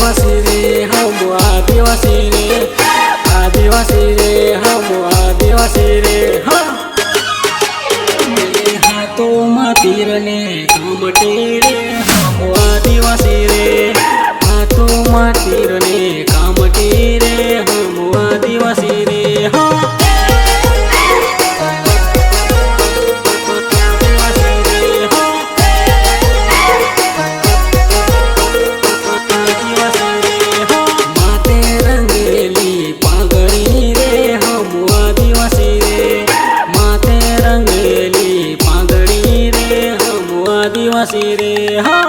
आदिवासी रे हम आदिवासी रे, आदिवासी रे हम आदिवासी रे। हाँ हाथों में तीर ने कामटे रे हम आदिवासी रे, हाथों में तीर ने कामटे रे हम आदिवासी रे। हाँ आदिवासी रे। हाँ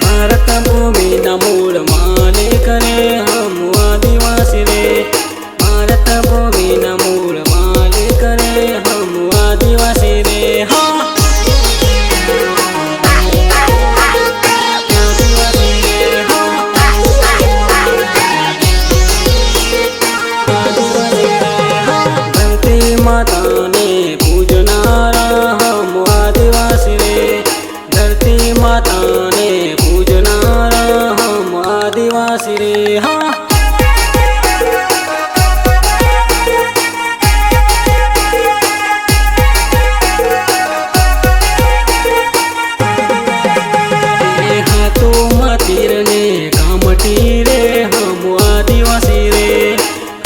भारत भूमि ना मूल मालिक रे हम आदिवासी रे, भारत भूमि ना मूल मालिक रे हम आदिवासी रे। हाँ माता ने पूजनारा हम आदिवासी रे, धरती माता ने पूजनारा हम आदिवासी रे। हाँ हाथों में तीर ने कामटी रे हम आदिवासी रे,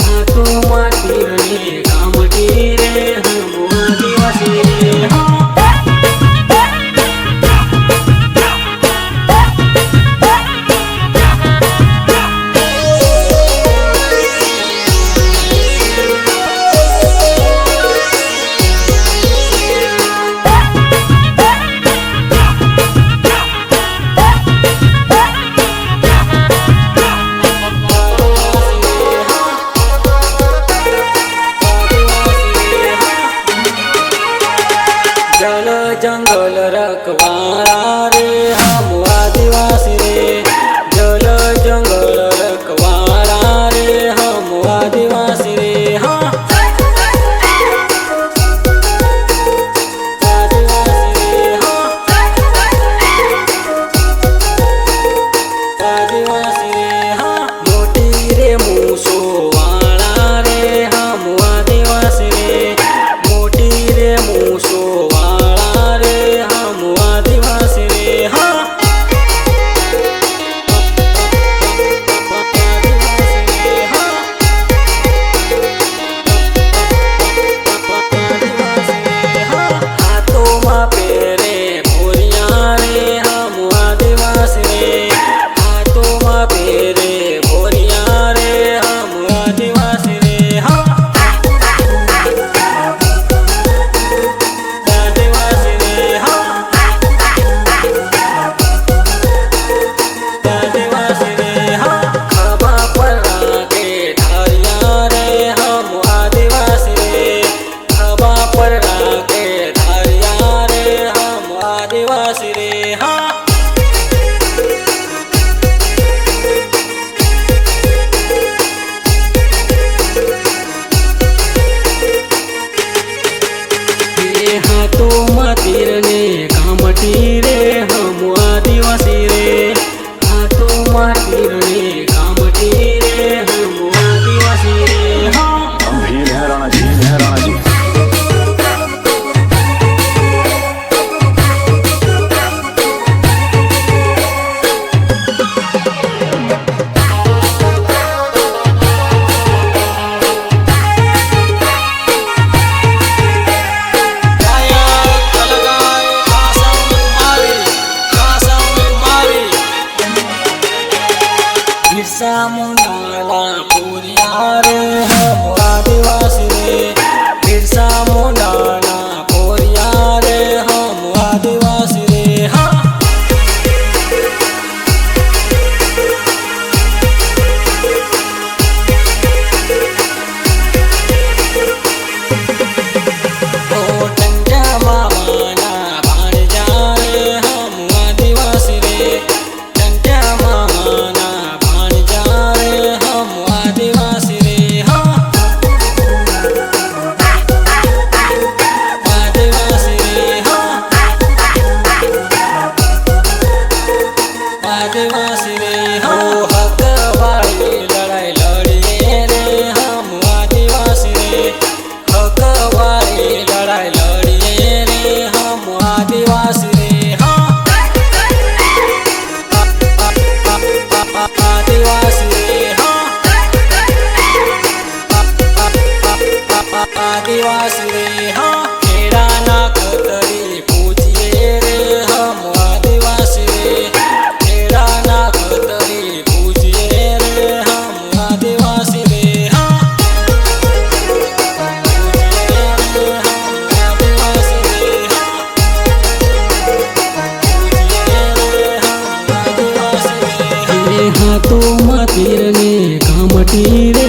हाथों में तीर ने कामटी रे हम आदिवासी रे। हाँ जल जंगल रखवारा रे हम आदिवासी रे, जल जंगल रखवारा रे हम आदिवासी रे। हाँ आदिवासी रे। हाँ आदिवासी रे। हाँ मोटी रे मूसो वाला रे हम आदिवासी रे, मोटी रे मूसो आदिवासी रे। हाँ हाथों में पेरे भोरिया रे हम आदिवासी रे, हाथों में पेरे भोरिया रे हम आदिवासी रे। हाँ आदिवासी रे। हाँ आदिवासी रे। हाँ खबा पर रागे धारिया रे हम आदिवासी रे, खबा पर रागे धारिया रे हम आदिवासी रे। हाँ हाथों में तीर ने कामटी रे हम आदिवासी रे, हाथों में तीर ने कामटी रे हम आदिवासी रे। हाँ भीम है राणा जी, भीम है राणा जी। बिरसा मुंडाला पूरिया रे हम आदिवासी रे, बिरसा मुंडाला पूरिया रे हम आदिवासी रे। हाँ टंगा मामा ना भाणजा रे हम आदिवासी रे, टंगा मामा ना भाणजा रे हम आदिवासी रे। પીરની કામટી રે